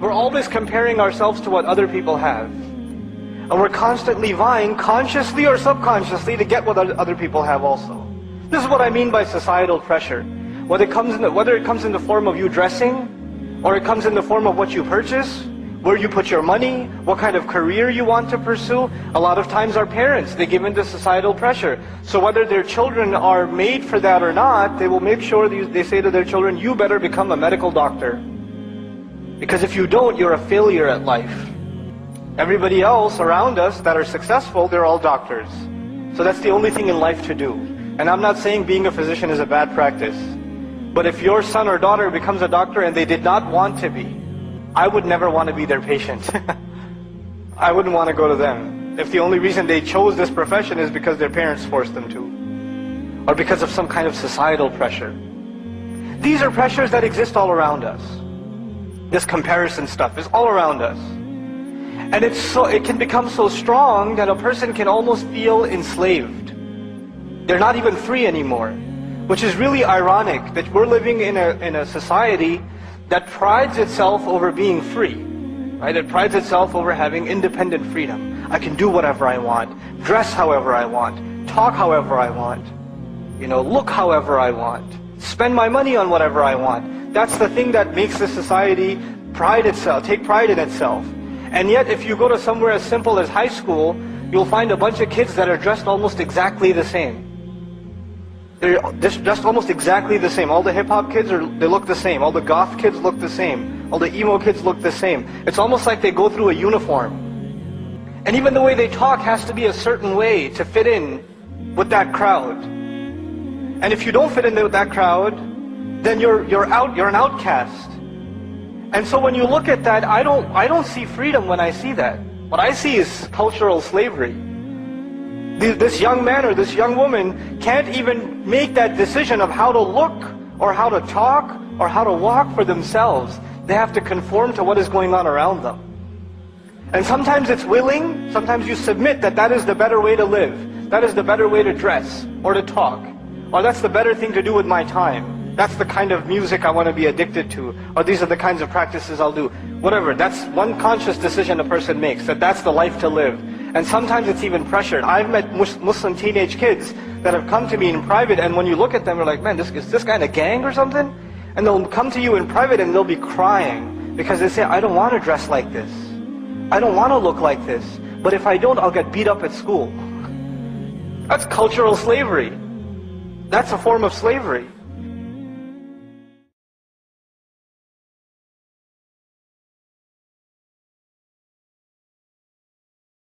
We're always comparing ourselves to what other people have. And we're constantly vying, consciously or subconsciously, to get what other people have also. This is what I mean by societal pressure. Whether it comes in the form of you dressing, or it comes in the form of what you purchase, where you put your money, what kind of career you want to pursue. A lot of times our parents, they give in to societal pressure. So whether their children are made for that or not, they will make sure they say to their children, you better become a medical doctor. Because if you don't, you're a failure at life. Everybody else around us that are successful, they're all doctors. So that's the only thing in life to do. And I'm not saying being a physician is a bad practice. But if your son or daughter becomes a doctor and they did not want to be, I would never want to be their patient. I wouldn't want to go to them. If the only reason they chose this profession is because their parents forced them to. Or because of some kind of societal pressure. These are pressures that exist all around us. This comparison stuff is all around us. And it can become so strong that a person can almost feel enslaved. They're not even free anymore. Which is really ironic that we're living in a society that prides itself over being free. Right? It prides itself over having independent freedom. I can do whatever I want, dress however I want, talk however I want, look however I want, spend my money on whatever I want. That's the thing that makes this society take pride in itself. And yet if you go to somewhere as simple as high school, you'll find a bunch of kids that are dressed almost exactly the same. They're dressed almost exactly the same. All the hip-hop kids, they look the same. All the goth kids look the same. All the emo kids look the same. It's almost like they go through a uniform. And even the way they talk has to be a certain way to fit in with that crowd. And if you don't fit in with that crowd, then you're an outcast. And so when you look at that, I don't see freedom when I see that. What I see is cultural slavery. This young man or this young woman can't even make that decision of how to look, or how to talk, or how to walk for themselves. They have to conform to what is going on around them. And sometimes it's willing, sometimes you submit that is the better way to live. That is the better way to dress, or to talk. Or that's the better thing to do with my time. That's the kind of music I want to be addicted to. Or these are the kinds of practices I'll do. Whatever, that's one conscious decision a person makes, that's the life to live. And sometimes it's even pressured. I've met Muslim teenage kids that have come to me in private, and when you look at them, you're like, man, is this guy in a gang or something? And they'll come to you in private and they'll be crying because they say, I don't want to dress like this. I don't want to look like this. But if I don't, I'll get beat up at school. That's cultural slavery. That's a form of slavery.